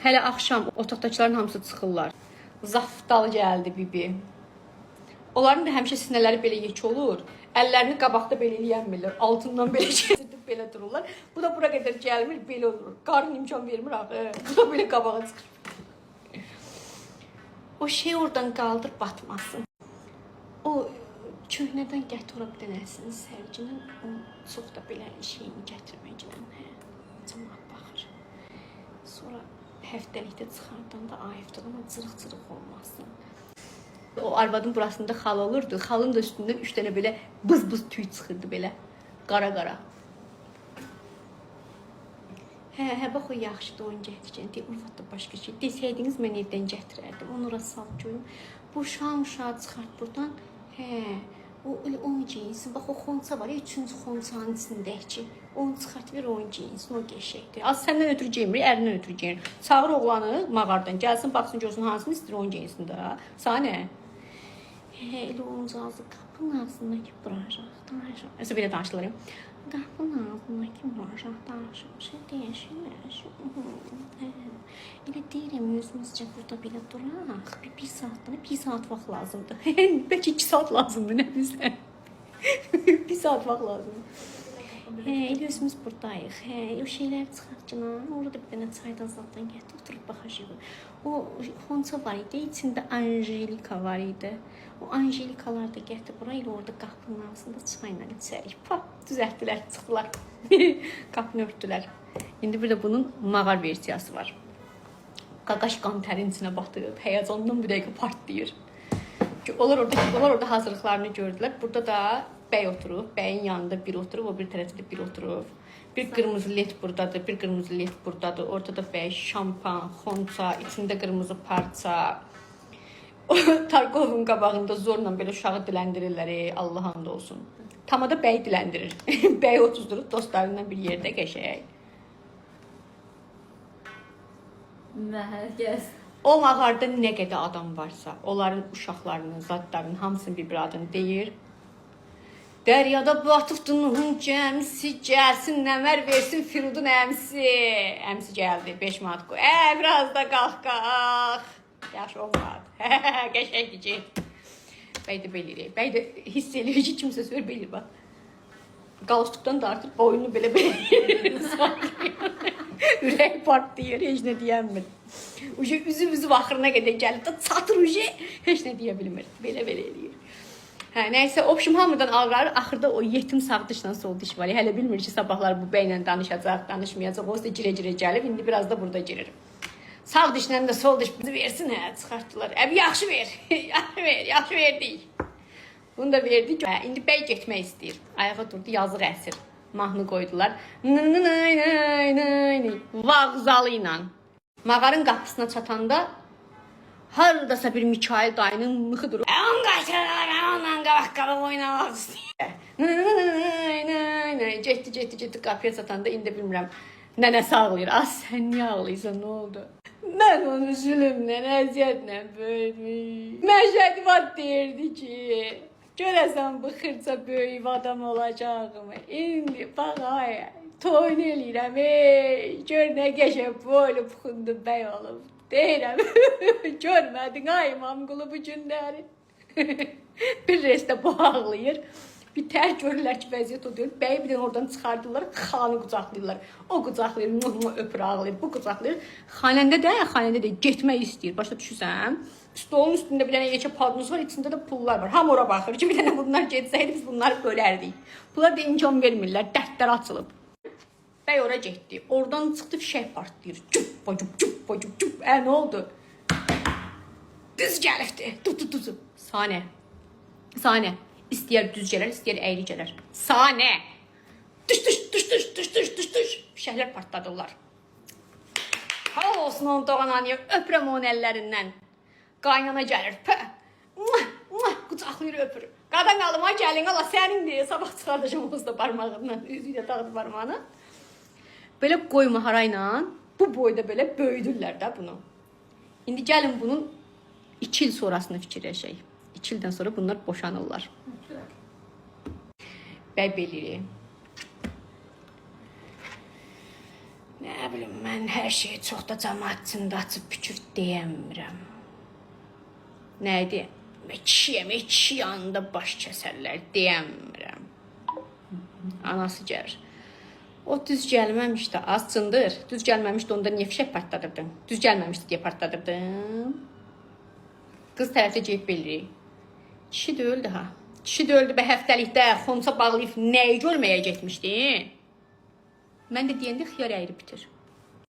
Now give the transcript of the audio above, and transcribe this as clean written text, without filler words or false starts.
Hələ axşam otaqdakıların hamısı çıxırlar. Zaftal gəldi bibi. Onların da həmişə sinələri belə yekə olur. Əllərini qabaqda belə eləyənmirlər. Altından belə çevirib belə dururlar. Bu da bura qədər gəlmir, belə olur. Qarın imkan vermir axı. Bu da belə qabağa çıxır. O şey oradan qaldır, batmasın. O köhnədən gətir ola bilənəsinin sərginin, o çox da belə şeyini gətirməklə. Cəmaat baxır. Sonra həftəlikdə çıxardanda ayıfdır, amma cırıq-cırıq olmasın. O arvadın burasında xal olurdu. Xalın da üstündən 3 dənə belə bız-bız tüy çıxırdı belə. Qara-qara. Hə, bax o yaxşıdır, onu gətirəcəm. Deyir, Urfatda başqa şey. Desəydiniz, mən evdən gətirərdim. Onu ora sal koyum. Bu uşaq çıxart buradan. Hə, o elə onu geyinsin. Bax o xonça var ya, 3-cü xonçanın içindəki. Onu çıxart ver, onu geyinsin. O qəşəkdir. Az səndən ötürü geyinmir, ərindən ötürü geyinir. Çağır oğlanı mağardan. Gəlsin, baxsın, görsün hansını istəyir, onu geyinsin də. Sana nə? Hə, elə oncağızı qapının ağzındakı vuracaq. Əsə belə danışılırım. Qapının ağzındakı vuracaq, danışır, deyişir. Elə deyirəm, özümüzcə burada belə duraq. Bir saat vaxt lazımdır. Bəlkə 2 saat lazımdır, nə bilsən? 1 saat vaxt lazımdır. Hə, elə özümüz buradayıq. Hə, o şeyləri çıxartcına, orada bir dənə çaydan zaddan gətir, oturub baxacaq. O xonça var idi, içində Anjelika var idi. O Anjelikalar da gətir bura, elə orada qapının ağzında çayla içərik. Düzəltdilər, çıxdılar. Qapını örtdülər. İndi bir də bunun mağar versiyası var. Qaqaş qan tərin içinə batıb, həyəcandan bir dəqiqə partlayır. Onlar orada hazırlıqlarını gördülər. Burada da bəy oturub, bəyin yanında bir oturub, o bir tərəfdə bir oturub. Bir qırmızı led buradadır, bir qırmızı led buradadır. Ortada bəy, şampan, xonça, içində qırmızı parça. Tarkovun qabağında zorla belə uşağı diləndirirlər, Allah hamd olsun. Tamada bəy diləndirir. Bəy otuzdurub dostlarından bir yerdə qəşək. Məhəl O mağarada nə qədər adam varsa, onların uşaqlarının, zadlarının hamısının bir adını deyir. Dəryada batıbdı Nuhun gəmisi, gəlsin nəmər versin Firudun əmsi. Əmsi gəldi, 5 manat qoy. Biraz da qalx. Yaxşı olmadı. Qəşəkdir ki. Bəy də belə eləyir. Bəy də hiss eləyir ki, kimsə söyür belə bax. Qalstukdan da artıq boynunu belə ürək partlayır, heç nə deyəmir. Üzü baxırına qədər gəlir də çatır heç nə deyə bilmir. Belə eləyir. Hə, nəysə, opşum hamıdan ağrar, axırda o yetim sağ dışdan sol diş var. Hələ bilmir ki, sabahlar bu bəylə danışacaq, danışmayacaq. O da girə gəlib, indi biraz da burada girir. Sağ dişlə də sol diş bizi versin, hə, çıxartdılar. Əbi, yaxşı ver, yaxşı verdik. Bunu da verdik. Hə, indi bəy getmək istəyir. Ayağa durdu, yazıq əsir. Mahnı qoydular. Vağzalı ilə. Mağarın qapısına çatanda haradasa bir Mikail dayının mıxı durur. On qaçırlar, ondan qabaq oynamaq istəyir. Getdi qapıya çatanda indi bilmirəm. Nənəsi ağlayır. Sən niyə ağlayırsan, nə oldu? Mən onu zülümlə, əziyyətlə böyüdüm. Məşədivat deyirdi ki, görəsən bu xırça böyüyüb adam olacaqmı? İndi bax ay, toyunu eləyirəm, gör nə qəşəng boylu puxundu bəy olub. Deyirəm, görmədin ay İmamqulu bu günləri. Bir restə bu ağlayır. Bir tər görürlər ki, vəziyyət o deyil. Bəyi bir dənə oradan çıxardılar, xanı qucaqlayırlar. O qucaqlayır, öpür ağlayır, bu qucaqlayır. Xanəndə də getmək istəyir. Başa düşürsən? Stolun üstündə bir dənə yekə padnuz var, içində də pullar var. Ham ora baxır ki, bir dənə bunlar getsəydi, biz bunları bölərdik. Bunlar da imkan vermirlər, dərdlər açılıb. Bəy ora getdi. Oradan çıxdı, fişək partlayır. Cüp. Nə oldu? Düz gəlibdi. Düz. Saniyə. İstəyər düz gələr, istəyər əyri gələr. Saniyə. Düş. Fişəklər partladılar. Halal olsun onun doğan anıya, öpürəm onun əllərindən. Qaynana gəlir. Qucaqlayır, öpür. Qadan qalıma gəlin, ala sənindir. Sabah çıxardacam da parmağından, üzü ilə dağıdı parmağını. Belə qoyma harayla, bu boyda belə böyüdürlər də bunu. İndi gəlin bunun 2 il sonrasını fikirləşək. 2 ildən sonra bunlar boşanırlar. Bəy belir. Nə bilim, mən hər şeyi çox da cəmaət içində açıb pükür deyəmirəm. Nə deyəm? Kişi yanında baş kəsərlər deyəmirəm. Anası gəlir. O düz gəlməmişdi, az cındır. Düz gəlməmişdi, onda niyə fişək partladırdın? Düz gəlməmişdi deyə partladırdın. Qız tərəfdə ceyib bilirik. Kişi də öldü ha. Kişi də öldü bə həftəlikdə xonsa bağlayıb nəyi görməyə getmişdin? Mən də deyəndə xiyar əyri bitir.